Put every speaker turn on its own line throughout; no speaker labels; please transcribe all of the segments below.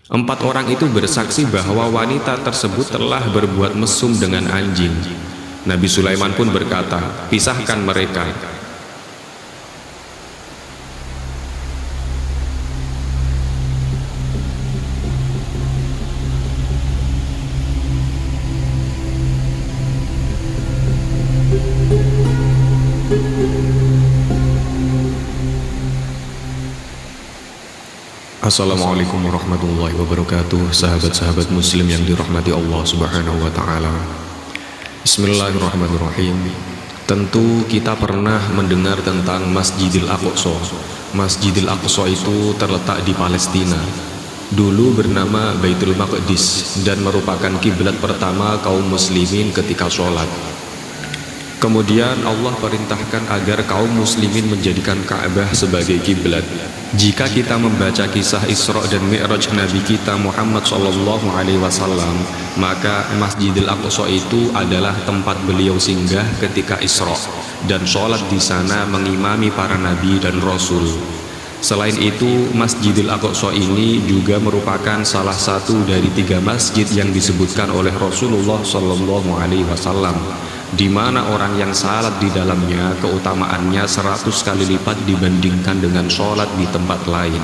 Empat orang itu bersaksi bahwa wanita tersebut telah berbuat mesum dengan anjing. Nabi Sulaiman pun berkata, "Pisahkan mereka." Assalamualaikum warahmatullahi wabarakatuh. Sahabat-sahabat muslim yang dirahmati Allah subhanahu wa ta'ala, bismillahirrahmanirrahim. Tentu kita pernah mendengar tentang Masjidil Aqsa. Masjidil Aqsa itu terletak di Palestina. Dulu bernama Baitul Maqdis dan merupakan kiblat pertama kaum muslimin ketika sholat. Kemudian Allah perintahkan agar kaum muslimin menjadikan Ka'bah sebagai kiblat. Jika kita membaca kisah Isra dan Mi'raj Nabi kita Muhammad SAW, maka Masjidil Aqsa itu adalah tempat beliau singgah ketika Isra dan sholat di sana mengimami para nabi dan rasul. Selain itu, Masjidil Aqsa ini juga merupakan salah satu dari 3 masjid yang disebutkan oleh Rasulullah SAW, di mana orang yang salat di dalamnya keutamaannya 100 kali lipat dibandingkan dengan sholat di tempat lain.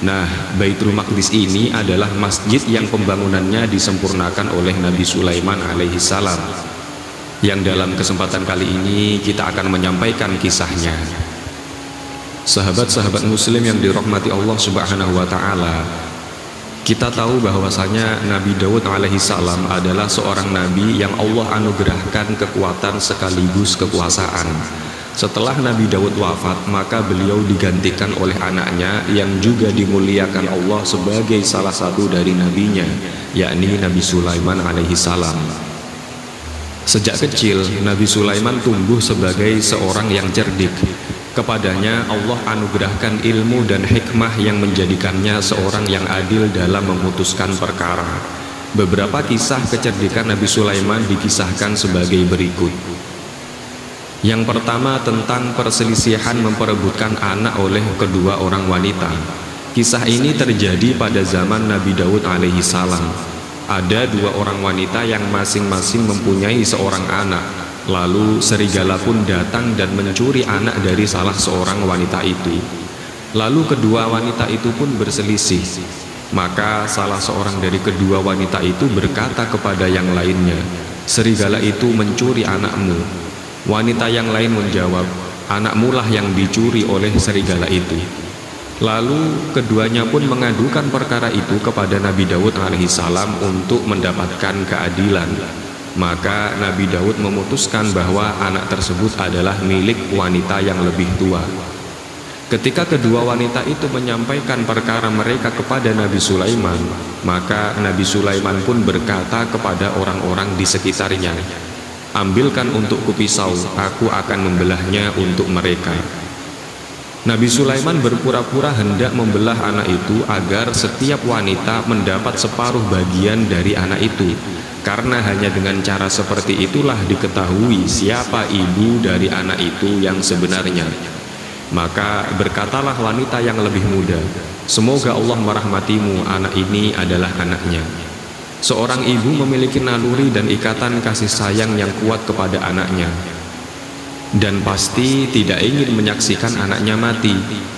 Nah, Baitul Maqdis ini adalah masjid yang pembangunannya disempurnakan oleh Nabi Sulaiman alaihissalam, yang dalam kesempatan kali ini kita akan menyampaikan kisahnya. Sahabat-sahabat muslim yang dirahmati Allah subhanahu wa ta'ala, kita tahu bahwasanya Nabi Daud alaihissalam adalah seorang nabi yang Allah anugerahkan kekuatan sekaligus kekuasaan. Setelah Nabi Daud wafat, maka beliau digantikan oleh anaknya yang juga dimuliakan Allah sebagai salah satu dari nabinya, yakni Nabi Sulaiman alaihissalam. Sejak kecil, Nabi Sulaiman tumbuh sebagai seorang yang cerdik. Kepadanya Allah anugerahkan ilmu dan hikmah yang menjadikannya seorang yang adil dalam memutuskan perkara. Beberapa kisah kecerdikan Nabi Sulaiman dikisahkan sebagai berikut. Yang pertama, tentang perselisihan memperebutkan anak oleh kedua orang wanita. Kisah ini terjadi pada zaman Nabi Daud alaihissalam. Ada 2 orang wanita yang masing-masing mempunyai seorang anak. Lalu serigala pun datang dan mencuri anak dari salah seorang wanita itu. Lalu kedua wanita itu pun berselisih. Maka salah seorang dari kedua wanita itu berkata kepada yang lainnya, "Serigala itu mencuri anakmu." Wanita yang lain menjawab, "Anakmu lah yang dicuri oleh serigala itu." Lalu keduanya pun mengadukan perkara itu kepada Nabi Daud alaihissalam untuk mendapatkan keadilan. Maka Nabi Daud memutuskan bahwa anak tersebut adalah milik wanita yang lebih tua. Ketika kedua wanita itu menyampaikan perkara mereka kepada Nabi Sulaiman, maka Nabi Sulaiman pun berkata kepada orang-orang di sekitarnya, "Ambilkan untukku pisau, aku akan membelahnya untuk mereka." Nabi Sulaiman berpura-pura hendak membelah anak itu agar setiap wanita mendapat separuh bagian dari anak itu. Karena hanya dengan cara seperti itulah diketahui siapa ibu dari anak itu yang sebenarnya. Maka berkatalah wanita yang lebih muda, "Semoga Allah merahmatimu, anak ini adalah anaknya." Seorang ibu memiliki naluri dan ikatan kasih sayang yang kuat kepada anaknya, dan pasti tidak ingin menyaksikan anaknya mati.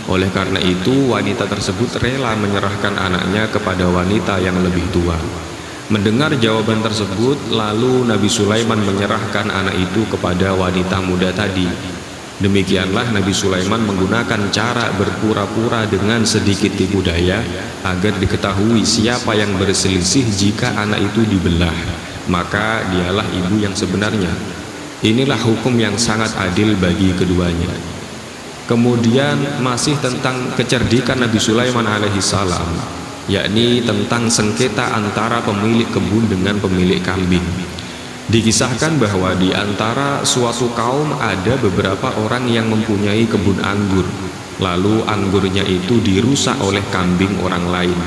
Oleh karena itu, wanita tersebut rela menyerahkan anaknya kepada wanita yang lebih tua. Mendengar jawaban tersebut, lalu Nabi Sulaiman menyerahkan anak itu kepada wanita muda tadi. Demikianlah Nabi Sulaiman menggunakan cara berpura-pura dengan sedikit tipu daya agar diketahui siapa yang berselisih. Jika anak itu dibelah, maka dialah ibu yang sebenarnya. Inilah hukum yang sangat adil bagi keduanya. Kemudian masih tentang kecerdikan Nabi Sulaiman alaihissalam, yakni tentang sengketa antara pemilik kebun dengan pemilik kambing. Dikisahkan bahwa di antara suatu kaum ada beberapa orang yang mempunyai kebun anggur. Lalu anggurnya itu dirusak oleh kambing orang lain.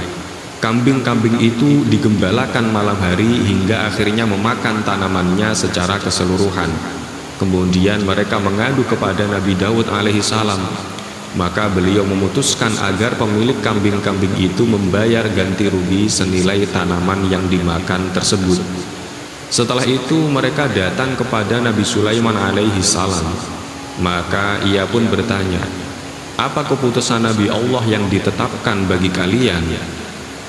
Kambing-kambing itu digembalakan malam hari hingga akhirnya memakan tanamannya secara keseluruhan. Kemudian mereka mengadu kepada Nabi Daud alaihissalam. Maka beliau memutuskan agar pemilik kambing-kambing itu membayar ganti rugi senilai tanaman yang dimakan tersebut. Setelah itu mereka datang kepada Nabi Sulaiman alaihi salam. Maka ia pun bertanya, "Apa keputusan Nabi Allah yang ditetapkan bagi kalian?"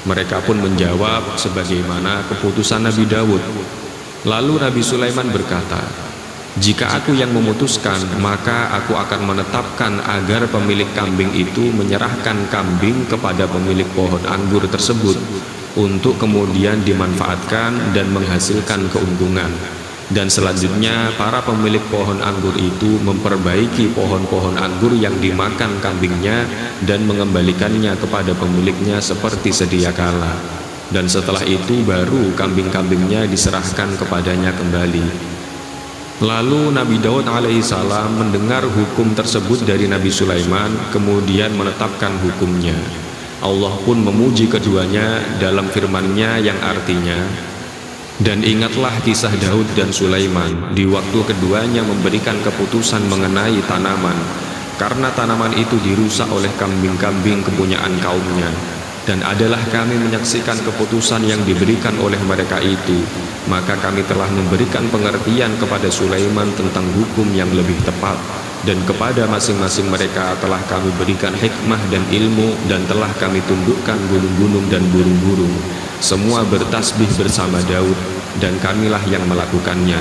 Mereka pun menjawab sebagaimana keputusan Nabi Dawud. Lalu Nabi Sulaiman berkata, "Jika aku yang memutuskan, maka aku akan menetapkan agar pemilik kambing itu menyerahkan kambing kepada pemilik pohon anggur tersebut untuk kemudian dimanfaatkan dan menghasilkan keuntungan. Dan selanjutnya para pemilik pohon anggur itu memperbaiki pohon-pohon anggur yang dimakan kambingnya dan mengembalikannya kepada pemiliknya seperti sedia kala. Dan setelah itu baru kambing-kambingnya diserahkan kepadanya kembali." Lalu Nabi Daud alaihissalam mendengar hukum tersebut dari Nabi Sulaiman, kemudian menetapkan hukumnya. Allah pun memuji keduanya dalam firman-Nya yang artinya, "Dan ingatlah kisah Daud dan Sulaiman di waktu keduanya memberikan keputusan mengenai tanaman, karena tanaman itu dirusak oleh kambing-kambing kepunyaan kaumnya. Dan adalah kami menyaksikan keputusan yang diberikan oleh mereka itu, maka kami telah memberikan pengertian kepada Sulaiman tentang hukum yang lebih tepat, dan kepada masing-masing mereka telah kami berikan hikmah dan ilmu, dan telah kami tundukkan gunung-gunung dan burung-burung. Semua bertasbih bersama Daud, dan kamilah yang melakukannya."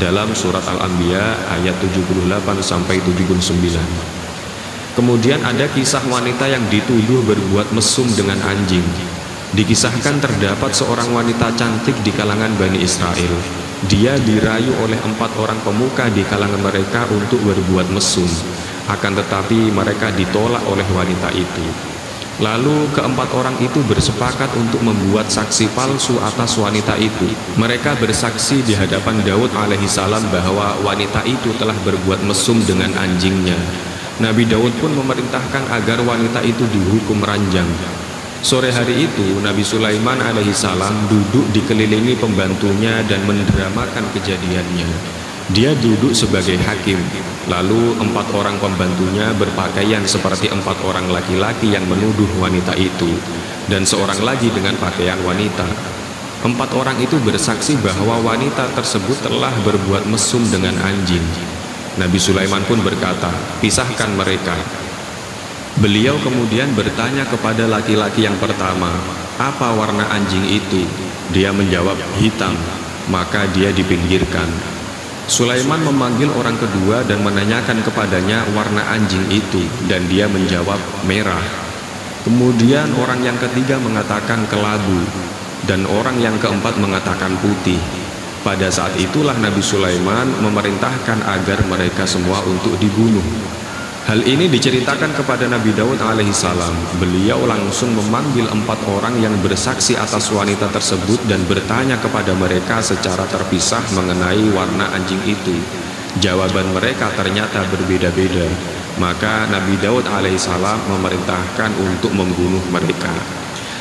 Dalam surat Al-Anbiya ayat 78-79. Kemudian ada kisah wanita yang dituduh berbuat mesum dengan anjing. Dikisahkan terdapat seorang wanita cantik di kalangan Bani Israel. Dia dirayu oleh 4 orang pemuka di kalangan mereka untuk berbuat mesum. Akan tetapi mereka ditolak oleh wanita itu. Lalu keempat orang itu bersepakat untuk membuat saksi palsu atas wanita itu. Mereka bersaksi di hadapan Daud alaihissalam bahwa wanita itu telah berbuat mesum dengan anjingnya. Nabi Daud pun memerintahkan agar wanita itu dihukum ranjang. Sore hari itu Nabi Sulaiman alaihissalam duduk dikelilingi pembantunya dan mendramakan kejadiannya. Dia duduk sebagai hakim. Lalu 4 orang pembantunya berpakaian seperti 4 orang laki-laki yang menuduh wanita itu, dan seorang lagi dengan pakaian wanita. 4 orang itu bersaksi bahwa wanita tersebut telah berbuat mesum dengan anjing. Nabi Sulaiman pun berkata, "Pisahkan mereka." Beliau kemudian bertanya kepada laki-laki yang pertama, "Apa warna anjing itu?" Dia menjawab, "Hitam." Maka dia dipinggirkan. Sulaiman memanggil orang kedua dan menanyakan kepadanya warna anjing itu, dan dia menjawab, "Merah." Kemudian orang yang ketiga mengatakan kelabu, dan orang yang keempat mengatakan putih. Pada saat itulah Nabi Sulaiman memerintahkan agar mereka semua untuk dibunuh. Hal ini diceritakan kepada Nabi Daud alaihissalam. Beliau langsung memanggil 4 orang yang bersaksi atas wanita tersebut dan bertanya kepada mereka secara terpisah mengenai warna anjing itu. Jawaban mereka ternyata berbeda-beda. Maka Nabi Daud alaihissalam memerintahkan untuk membunuh mereka.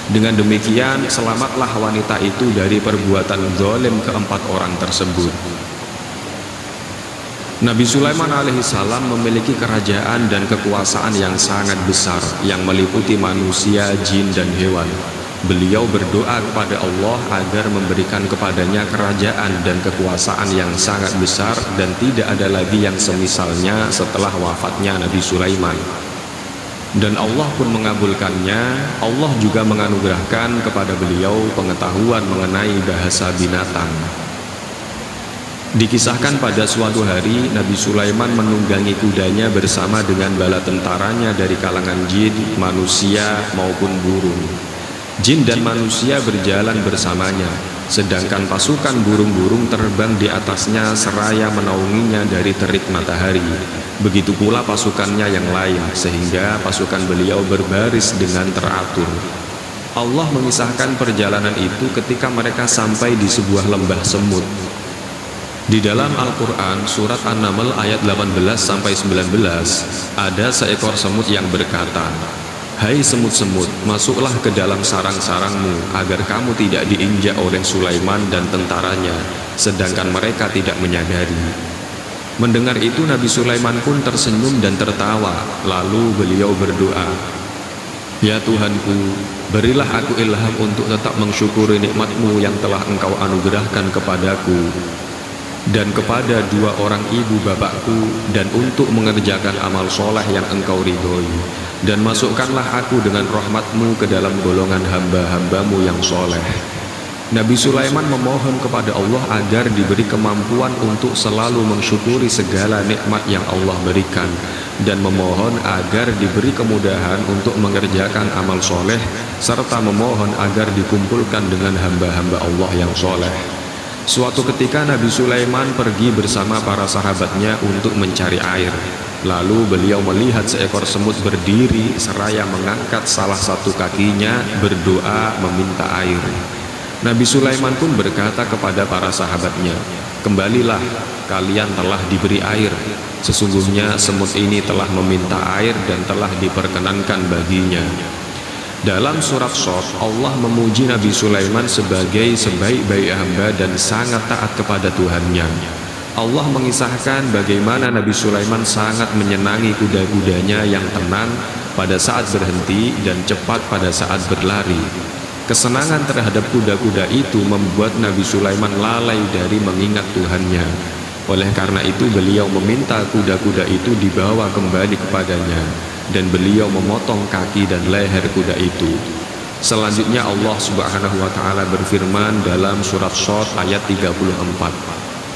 Dengan demikian selamatlah wanita itu dari perbuatan zalim keempat orang tersebut. Nabi Sulaiman alaihissalam memiliki kerajaan dan kekuasaan yang sangat besar yang meliputi manusia, jin, dan hewan. Beliau berdoa kepada Allah agar memberikan kepadanya kerajaan dan kekuasaan yang sangat besar dan tidak ada lagi yang semisalnya setelah wafatnya Nabi Sulaiman. Dan Allah pun mengabulkannya. Allah juga menganugerahkan kepada beliau pengetahuan mengenai bahasa binatang. Dikisahkan pada suatu hari Nabi Sulaiman menunggangi kudanya bersama dengan bala tentaranya dari kalangan jin, manusia maupun burung. Jin dan manusia berjalan bersamanya, sedangkan pasukan burung-burung terbang di atasnya seraya menaunginya dari terik matahari. Begitu pula pasukannya yang lain, sehingga pasukan beliau berbaris dengan teratur. Allah mengisahkan perjalanan itu ketika mereka sampai di sebuah lembah semut. Di dalam Al-Quran surat An-Naml ayat 18-19 ada seekor semut yang berkata, "Hai semut-semut, masuklah ke dalam sarang-sarangmu agar kamu tidak diinjak oleh Sulaiman dan tentaranya, sedangkan mereka tidak menyadari." Mendengar itu Nabi Sulaiman pun tersenyum dan tertawa. Lalu beliau berdoa, "Ya Tuhanku, berilah aku ilham untuk tetap mensyukuri nikmat-Mu yang telah Engkau anugerahkan kepadaku dan kepada dua orang ibu bapakku, dan untuk mengerjakan amal soleh yang Engkau ridhoi. Dan masukkanlah aku dengan rahmat-Mu ke dalam golongan hamba-hamba-Mu yang soleh." Nabi Sulaiman memohon kepada Allah agar diberi kemampuan untuk selalu mensyukuri segala nikmat yang Allah berikan, dan memohon agar diberi kemudahan untuk mengerjakan amal soleh, serta memohon agar dikumpulkan dengan hamba-hamba Allah yang soleh. Suatu ketika Nabi Sulaiman pergi bersama para sahabatnya untuk mencari air. Lalu beliau melihat seekor semut berdiri seraya mengangkat salah satu kakinya, berdoa meminta air. Nabi Sulaiman pun berkata kepada para sahabatnya, "Kembalilah, kalian telah diberi air. Sesungguhnya semut ini telah meminta air dan telah diperkenankan baginya." Dalam surat Shad, Allah memuji Nabi Sulaiman sebagai sebaik-baik hamba dan sangat taat kepada Tuhannya. Allah mengisahkan bagaimana Nabi Sulaiman sangat menyenangi kuda-kudanya yang tenang pada saat berhenti dan cepat pada saat berlari. Kesenangan terhadap kuda-kuda itu membuat Nabi Sulaiman lalai dari mengingat Tuhannya. Oleh karena itu beliau meminta kuda-kuda itu dibawa kembali kepadanya, dan beliau memotong kaki dan leher kuda itu. Selanjutnya Allah Subhanahu wa Ta'ala berfirman dalam surat Shad ayat 34,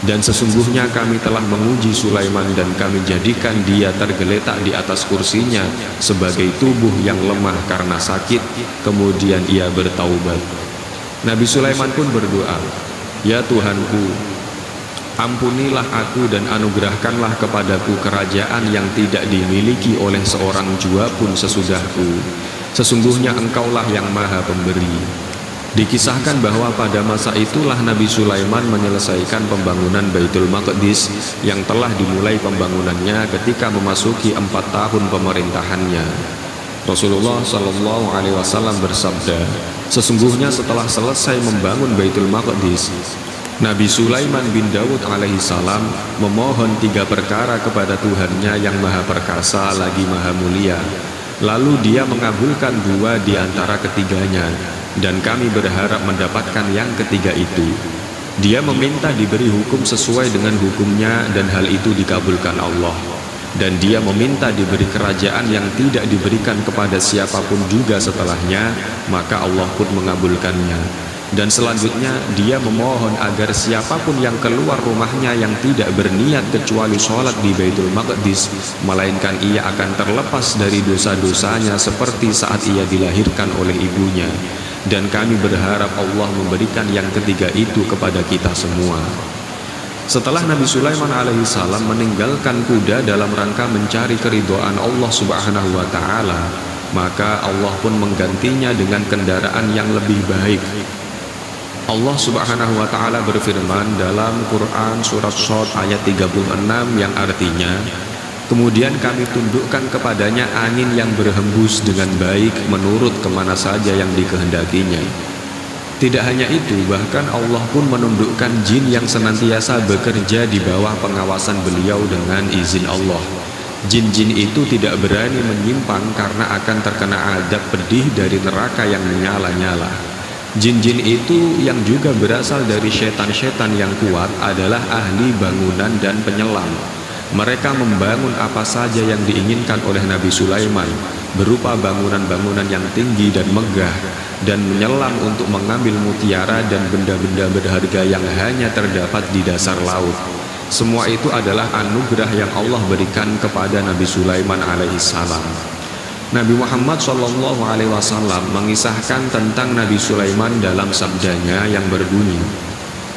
"Dan sesungguhnya kami telah menguji Sulaiman dan kami jadikan dia tergeletak di atas kursinya sebagai tubuh yang lemah karena sakit, kemudian ia bertaubat." Nabi Sulaiman pun berdoa, "Ya Tuhanku, ampunilah aku dan anugerahkanlah kepadaku kerajaan yang tidak dimiliki oleh seorang jua pun sesudahku. Sesungguhnya Engkaulah yang Maha Pemberi." Dikisahkan bahwa pada masa itulah Nabi Sulaiman menyelesaikan pembangunan Baitul Maqdis yang telah dimulai pembangunannya ketika memasuki 4 tahun pemerintahannya. Rasulullah Shallallahu Alaihi Wasallam bersabda, "Sesungguhnya setelah selesai membangun Baitul Maqdis, Nabi Sulaiman bin Daud alaihissalam memohon 3 perkara kepada Tuhannya yang Maha Perkasa lagi Maha Mulia. Lalu dia mengabulkan 2 di antara ketiganya, dan kami berharap mendapatkan yang ketiga itu. Dia meminta diberi hukum sesuai dengan hukumnya, dan hal itu dikabulkan Allah. Dan dia meminta diberi kerajaan yang tidak diberikan kepada siapapun juga setelahnya, maka Allah pun mengabulkannya. Dan selanjutnya dia memohon agar siapapun yang keluar rumahnya yang tidak berniat kecuali sholat di Baitul Maqdis, melainkan ia akan terlepas dari dosa-dosanya seperti saat ia dilahirkan oleh ibunya. Dan kami berharap Allah memberikan yang ketiga itu kepada kita semua." Setelah Nabi Sulaiman alaihissalam meninggalkan kuda dalam rangka mencari keridhaan Allah Subhanahu wa Ta'ala, maka Allah pun menggantinya dengan kendaraan yang lebih baik. Allah Subhanahu wa Ta'ala berfirman dalam Quran surat Shad ayat 36 yang artinya, "Kemudian kami tundukkan kepadanya angin yang berhembus dengan baik menurut kemana saja yang dikehendakinya." Tidak hanya itu, bahkan Allah pun menundukkan jin yang senantiasa bekerja di bawah pengawasan beliau dengan izin Allah. Jin-jin itu tidak berani menyimpang karena akan terkena azab pedih dari neraka yang menyala-nyala. Jin-jin itu yang juga berasal dari setan-setan yang kuat adalah ahli bangunan dan penyelam. Mereka membangun apa saja yang diinginkan oleh Nabi Sulaiman, berupa bangunan-bangunan yang tinggi dan megah, dan menyelam untuk mengambil mutiara dan benda-benda berharga yang hanya terdapat di dasar laut. Semua itu adalah anugerah yang Allah berikan kepada Nabi Sulaiman alaihissalam. Nabi Muhammad SAW mengisahkan tentang Nabi Sulaiman dalam sabdanya yang berbunyi,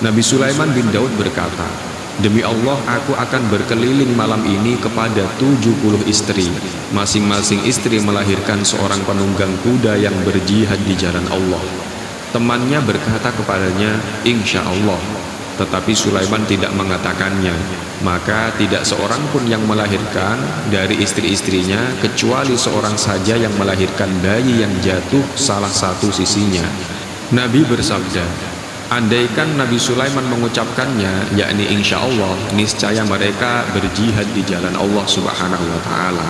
Nabi Sulaiman bin Daud berkata, "Demi Allah, aku akan berkeliling malam ini kepada 70 istri. Masing-masing istri melahirkan seorang penunggang kuda yang berjihad di jalan Allah." Temannya berkata kepadanya, "Insya Allah." Tetapi Sulaiman tidak mengatakannya. Maka tidak seorang pun yang melahirkan dari istri-istrinya kecuali seorang saja yang melahirkan bayi yang jatuh salah satu sisinya. Nabi bersabda, Andaikan Nabi Sulaiman mengucapkannya, yakni insya Allah, niscaya mereka berjihad di jalan Allah Subhanahu wa Ta'ala.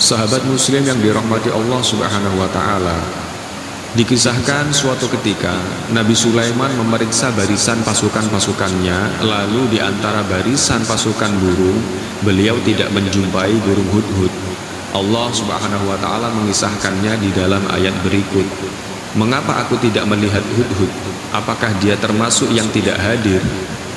Sahabat Muslim yang dirahmati Allah Subhanahu wa Ta'ala, dikisahkan suatu ketika Nabi Sulaiman memeriksa barisan pasukan-pasukannya, lalu di antara barisan pasukan burung, beliau tidak menjumpai burung hudhud. Allah Subhanahu wa Ta'ala mengisahkannya di dalam ayat berikut. Mengapa aku tidak melihat hudhud? Apakah dia termasuk yang tidak hadir?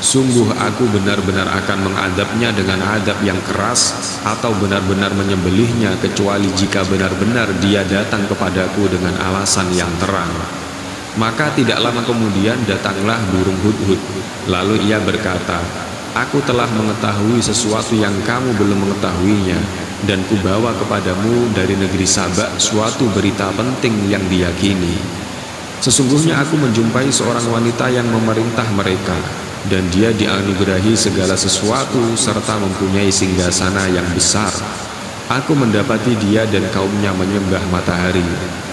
Sungguh aku benar-benar akan mengadabnya dengan adab yang keras, atau benar-benar menyembelihnya kecuali jika benar-benar dia datang kepadaku dengan alasan yang terang. Maka tidak lama kemudian datanglah burung hudhud. Lalu ia berkata, aku telah mengetahui sesuatu yang kamu belum mengetahuinya, dan kubawa kepadamu dari negeri Saba suatu berita penting yang diyakini. Sesungguhnya aku menjumpai seorang wanita yang memerintah mereka, dan dia dianugerahi segala sesuatu serta mempunyai singgasana yang besar. Aku mendapati dia dan kaumnya menyembah matahari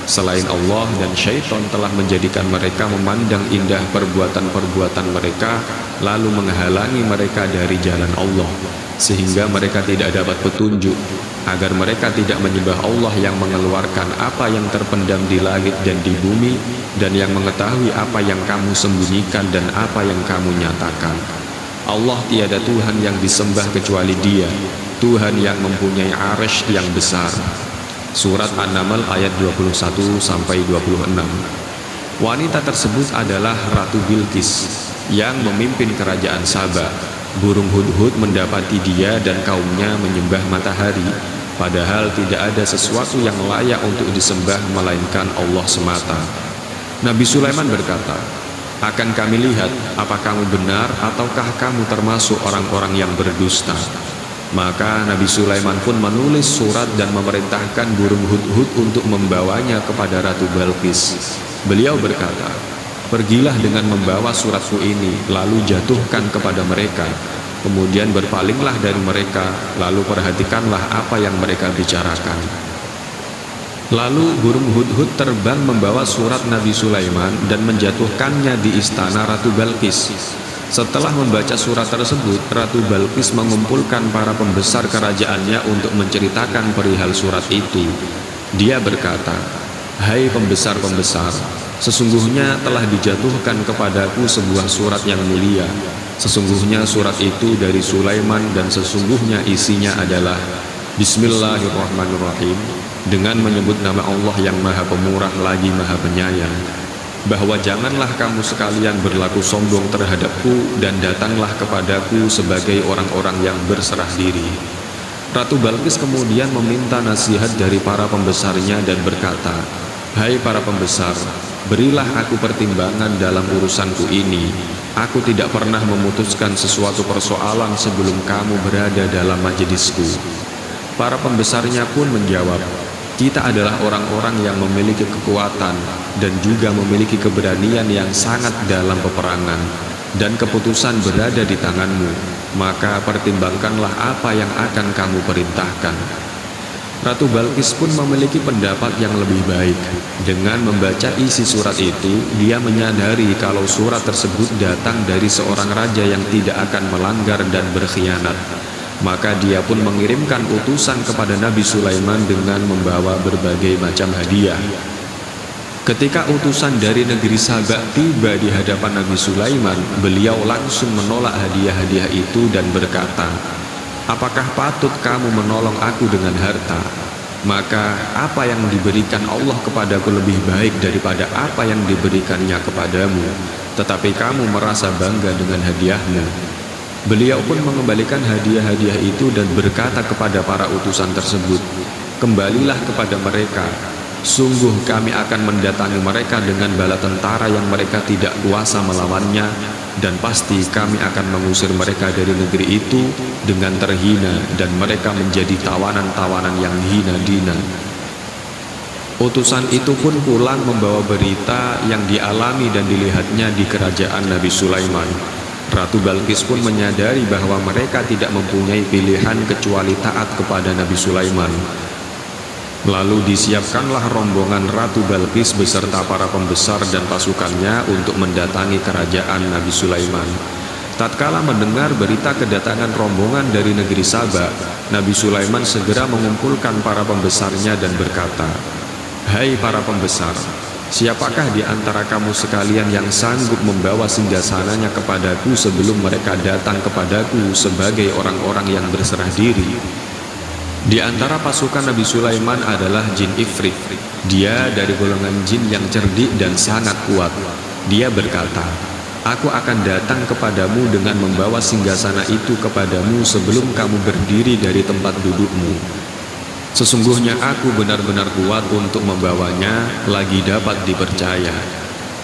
selain Allah, dan syaitan telah menjadikan mereka memandang indah perbuatan-perbuatan mereka, lalu menghalangi mereka dari jalan Allah, sehingga mereka tidak dapat petunjuk, agar mereka tidak menyembah Allah yang mengeluarkan apa yang terpendam di langit dan di bumi, dan yang mengetahui apa yang kamu sembunyikan dan apa yang kamu nyatakan. Allah tiada Tuhan yang disembah kecuali Dia, Tuhan yang mempunyai arsy yang besar. Surat An-Naml ayat 21-26. Wanita tersebut adalah Ratu Bilqis yang memimpin kerajaan Saba. Burung hudhud mendapati dia dan kaumnya menyembah matahari, padahal tidak ada sesuatu yang layak untuk disembah melainkan Allah semata. Nabi Sulaiman berkata, akan kami lihat apa kamu benar ataukah kamu termasuk orang-orang yang berdusta. Maka Nabi Sulaiman pun menulis surat dan memerintahkan burung hudhud untuk membawanya kepada Ratu Bilqis. Beliau berkata, pergilah dengan membawa suratku ini, lalu jatuhkan kepada mereka. Kemudian berpalinglah dari mereka, lalu perhatikanlah apa yang mereka bicarakan. Lalu burung hudhud terbang membawa surat Nabi Sulaiman dan menjatuhkannya di istana Ratu Bilqis. Setelah membaca surat tersebut, Ratu Bilqis mengumpulkan para pembesar kerajaannya untuk menceritakan perihal surat itu. Dia berkata, hai pembesar-pembesar, sesungguhnya telah dijatuhkan kepadaku sebuah surat yang mulia. Sesungguhnya surat itu dari Sulaiman dan sesungguhnya isinya adalah Bismillahirrahmanirrahim, dengan menyebut nama Allah yang Maha Pemurah lagi Maha Penyayang, bahwa janganlah kamu sekalian berlaku sombong terhadapku dan datanglah kepadaku sebagai orang-orang yang berserah diri. Ratu Bilqis kemudian meminta nasihat dari para pembesarnya dan berkata, hai para pembesar, berilah aku pertimbangan dalam urusanku ini. Aku tidak pernah memutuskan sesuatu persoalan sebelum kamu berada dalam majelisku. Para pembesarnya pun menjawab, kita adalah orang-orang yang memiliki kekuatan dan juga memiliki keberanian yang sangat dalam peperangan, dan keputusan berada di tanganmu, maka pertimbangkanlah apa yang akan kamu perintahkan. Ratu Bilqis pun memiliki pendapat yang lebih baik. Dengan membaca isi surat itu, dia menyadari kalau surat tersebut datang dari seorang raja yang tidak akan melanggar dan berkhianat. Maka dia pun mengirimkan utusan kepada Nabi Sulaiman dengan membawa berbagai macam hadiah. Ketika utusan dari negeri Saba tiba di hadapan Nabi Sulaiman, beliau langsung menolak hadiah-hadiah itu dan berkata, apakah patut kamu menolong aku dengan harta? Maka apa yang diberikan Allah kepadaku lebih baik daripada apa yang diberikannya kepadamu, tetapi kamu merasa bangga dengan hadiahmu. Beliau pun mengembalikan hadiah-hadiah itu dan berkata kepada para utusan tersebut, kembalilah kepada mereka. Sungguh kami akan mendatangi mereka dengan bala tentara yang mereka tidak kuasa melawannya, dan pasti kami akan mengusir mereka dari negeri itu dengan terhina, dan mereka menjadi tawanan-tawanan yang hina dina. Utusan itu pun pulang membawa berita yang dialami dan dilihatnya di kerajaan Nabi Sulaiman. Ratu Bilqis pun menyadari bahwa mereka tidak mempunyai pilihan kecuali taat kepada Nabi Sulaiman. Lalu disiapkanlah rombongan Ratu Balqis beserta para pembesar dan pasukannya untuk mendatangi kerajaan Nabi Sulaiman. Tatkala mendengar berita kedatangan rombongan dari negeri Saba, Nabi Sulaiman segera mengumpulkan para pembesarnya dan berkata, "Hai para pembesar, siapakah di antara kamu sekalian yang sanggup membawa singgasananya kepadaku sebelum mereka datang kepadaku sebagai orang-orang yang berserah diri?" Di antara pasukan Nabi Sulaiman adalah jin Ifrit. Dia dari golongan jin yang cerdik dan sangat kuat. Dia berkata, "Aku akan datang kepadamu dengan membawa singgasana itu kepadamu sebelum kamu berdiri dari tempat dudukmu. Sesungguhnya aku benar-benar kuat untuk membawanya, lagi dapat dipercaya."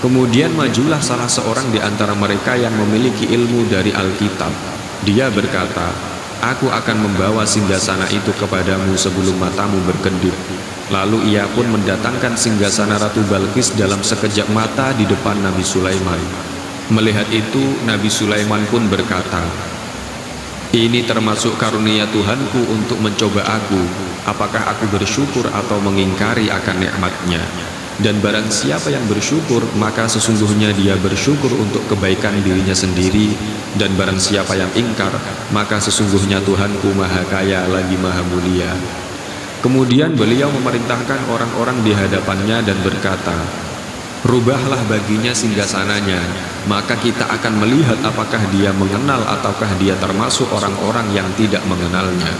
Kemudian majulah salah seorang di antara mereka yang memiliki ilmu dari Alkitab. Dia berkata, "Aku akan membawa singgasana itu kepadamu sebelum matamu berkedip." Lalu ia pun mendatangkan singgasana Ratu Balqis dalam sekejap mata di depan Nabi Sulaiman. Melihat itu, Nabi Sulaiman pun berkata, "Ini termasuk karunia Tuhanku untuk mencoba aku, apakah aku bersyukur atau mengingkari akan nikmatnya. Dan barang siapa yang bersyukur, maka sesungguhnya dia bersyukur untuk kebaikan dirinya sendiri. Dan barang siapa yang ingkar, maka sesungguhnya Tuhanku Maha Kaya lagi Maha Mulia." Kemudian beliau memerintahkan orang-orang di hadapannya dan berkata, "Rubahlah baginya singgasananya, maka kita akan melihat apakah dia mengenal ataukah dia termasuk orang-orang yang tidak mengenalnya."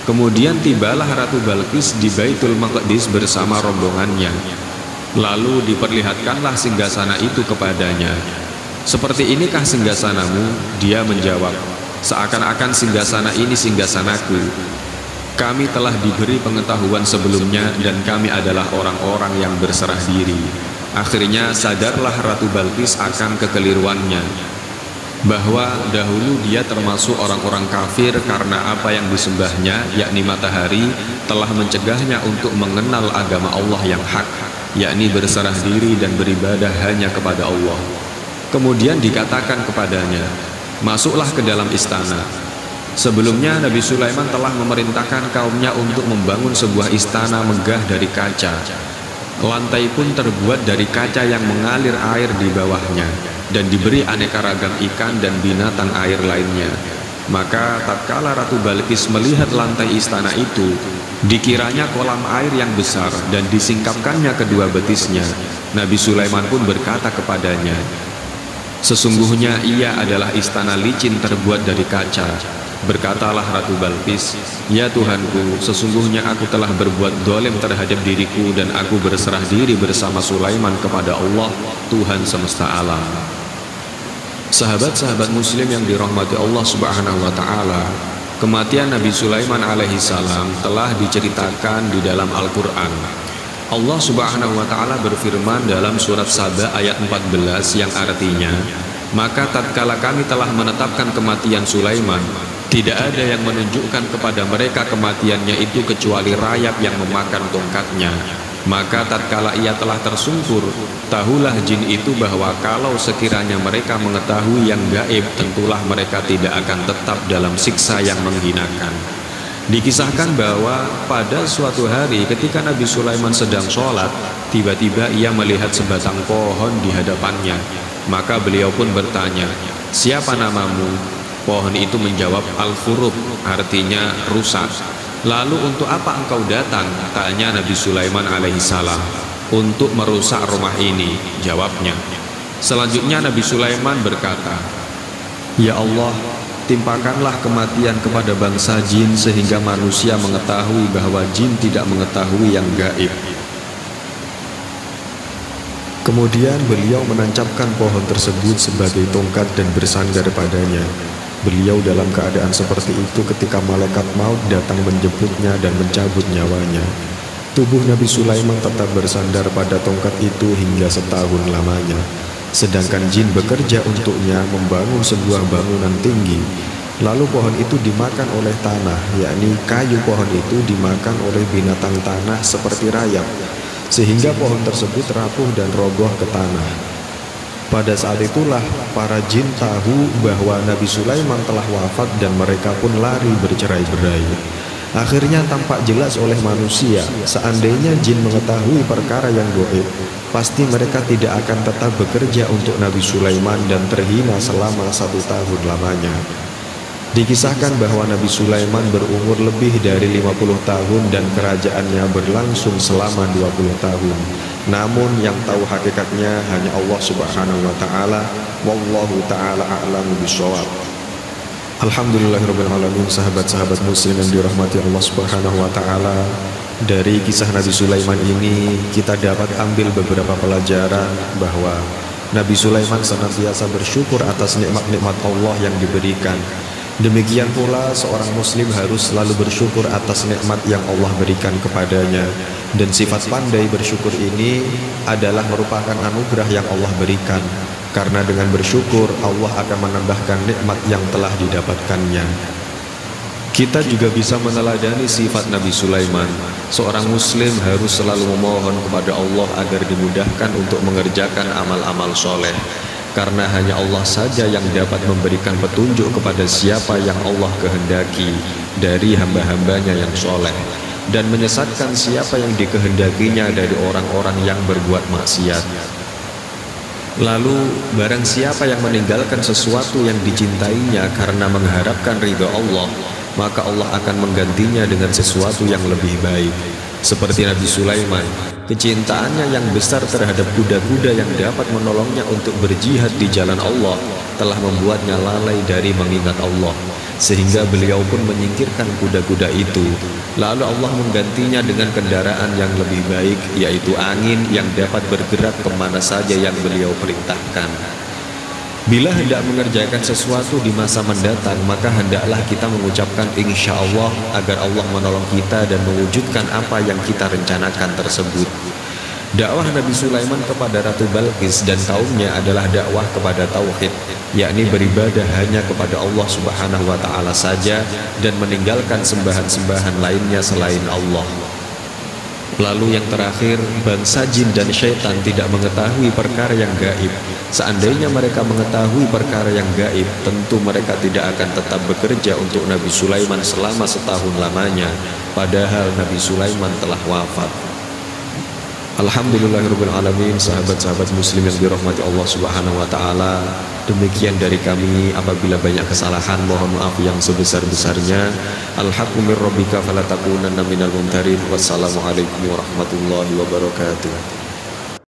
Kemudian tibalah Ratu Balqis di Baitul Maqdis bersama rombongannya. Lalu diperlihatkanlah singgasana itu kepadanya. "Seperti inikah singgasanamu?" Dia menjawab, "Seakan-akan singgasana ini singgasanaku. Kami telah diberi pengetahuan sebelumnya dan kami adalah orang-orang yang berserah diri." Akhirnya sadarlah Ratu Balqis akan kekeliruannya, bahwa dahulu dia termasuk orang-orang kafir karena apa yang disembahnya, yakni matahari, telah mencegahnya untuk mengenal agama Allah yang hak, yakni berserah diri dan beribadah hanya kepada Allah. Kemudian dikatakan kepadanya, "Masuklah ke dalam istana." Sebelumnya Nabi Sulaiman telah memerintahkan kaumnya untuk membangun sebuah istana megah dari kaca. Lantai pun terbuat dari kaca yang mengalir air di bawahnya, dan diberi aneka ragam ikan dan binatang air lainnya. Maka tatkala Ratu Balqis melihat lantai istana itu, dikiranya kolam air yang besar dan disingkapkannya kedua betisnya. Nabi Sulaiman pun berkata kepadanya, "Sesungguhnya ia adalah istana licin terbuat dari kaca." Berkatalah Ratu Balqis, "Ya Tuhanku, sesungguhnya aku telah berbuat dolim terhadap diriku dan aku berserah diri bersama Sulaiman kepada Allah, Tuhan semesta alam." Sahabat-sahabat muslim yang dirahmati Allah Subhanahu wa ta'ala, kematian Nabi Sulaiman alaihi salam telah diceritakan di dalam Al-Quran. Allah Subhanahu wa ta'ala berfirman dalam surat Saba ayat 14 yang artinya, "Maka tatkala kami telah menetapkan kematian Sulaiman, tidak ada yang menunjukkan kepada mereka kematiannya itu kecuali rayap yang memakan tongkatnya. Maka tatkala ia telah tersungkur, tahulah jin itu bahwa kalau sekiranya mereka mengetahui yang gaib, tentulah mereka tidak akan tetap dalam siksa yang menghinakan." Dikisahkan bahwa pada suatu hari ketika Nabi Sulaiman sedang sholat, tiba-tiba ia melihat sebatang pohon di hadapannya. Maka beliau pun bertanya, "Siapa namamu?" Pohon itu menjawab, "Al-Furub," artinya rusak. "Lalu untuk apa engkau datang?" tanya Nabi Sulaiman alaihissalam. "Untuk merusak rumah ini," jawabnya. Selanjutnya Nabi Sulaiman berkata, "Ya Allah, timpakanlah kematian kepada bangsa jin sehingga manusia mengetahui bahwa jin tidak mengetahui yang gaib." Kemudian beliau menancapkan pohon tersebut sebagai tongkat dan bersandar padanya. Beliau dalam keadaan seperti itu ketika malaikat maut datang menjemputnya dan mencabut nyawanya. Tubuh Nabi Sulaiman tetap bersandar pada tongkat itu hingga setahun lamanya. Sedangkan jin bekerja untuknya membangun sebuah bangunan tinggi. Lalu pohon itu dimakan oleh tanah, yakni kayu pohon itu dimakan oleh binatang tanah seperti rayap, sehingga pohon tersebut rapuh dan roboh ke tanah. Pada saat itulah para jin tahu bahwa Nabi Sulaiman telah wafat dan mereka pun lari bercerai-berai.
Akhirnya tampak jelas oleh manusia, seandainya jin mengetahui perkara yang gaib, pasti mereka tidak akan tetap bekerja untuk Nabi Sulaiman dan terhina selama 1 tahun lamanya. Dikisahkan bahwa Nabi Sulaiman berumur lebih dari 50 tahun dan kerajaannya berlangsung selama 20 tahun. Namun yang tahu hakikatnya hanya Allah Subhanahu wa taala. Wallahu taala a'lamu bishawab. Alhamdulillahirabbil alamin, sahabat-sahabat muslim yang dirahmati Allah Subhanahu wa taala. Dari kisah Nabi Sulaiman ini kita dapat ambil beberapa pelajaran bahwa Nabi Sulaiman senantiasa bersyukur atas nikmat-nikmat Allah yang diberikan. Demikian pula seorang muslim harus selalu bersyukur atas nikmat yang Allah berikan kepadanya. Dan sifat pandai bersyukur ini adalah merupakan anugerah yang Allah berikan. Karena dengan bersyukur Allah akan menambahkan nikmat yang telah didapatkannya. Kita juga bisa meneladani sifat Nabi Sulaiman. Seorang muslim harus selalu memohon kepada Allah agar dimudahkan untuk mengerjakan amal-amal soleh. Karena hanya Allah saja yang dapat memberikan petunjuk kepada siapa yang Allah kehendaki dari hamba-hambanya yang soleh, dan menyesatkan siapa yang dikehendakinya dari orang-orang yang berbuat maksiat. Lalu barang siapa yang meninggalkan sesuatu yang dicintainya karena mengharapkan ridha Allah, maka Allah akan menggantinya dengan sesuatu yang lebih baik. Seperti Nabi Sulaiman, kecintaannya yang besar terhadap kuda-kuda yang dapat menolongnya untuk berjihad di jalan Allah telah membuatnya lalai dari mengingat Allah, sehingga beliau pun menyingkirkan kuda-kuda itu. Lalu Allah menggantinya dengan kendaraan yang lebih baik, yaitu angin yang dapat bergerak kemana saja yang beliau perintahkan. Bila hendak mengerjakan sesuatu di masa mendatang, maka hendaklah kita mengucapkan insya Allah agar Allah menolong kita dan mewujudkan apa yang kita rencanakan tersebut. Dakwah Nabi Sulaiman kepada Ratu Balqis dan kaumnya adalah dakwah kepada tauhid, yakni beribadah hanya kepada Allah Subhanahu wa taala saja dan meninggalkan sembahan-sembahan lainnya selain Allah. Lalu yang terakhir, bangsa jin dan syaitan tidak mengetahui perkara yang gaib. Seandainya mereka mengetahui perkara yang gaib, tentu mereka tidak akan tetap bekerja untuk Nabi Sulaiman selama 1 tahun lamanya, padahal Nabi Sulaiman telah wafat. Alhamdulillahirabbil alamin, sahabat-sahabat muslim yang dirahmati Allah Subhanahu wa taala. Demikian dari kami, apabila banyak kesalahan mohon maaf yang sebesar-besarnya. Al-haqqu mir rabbika fala takunanna minal mumtarin. Wassalamualaikum warahmatullahi wabarakatuh.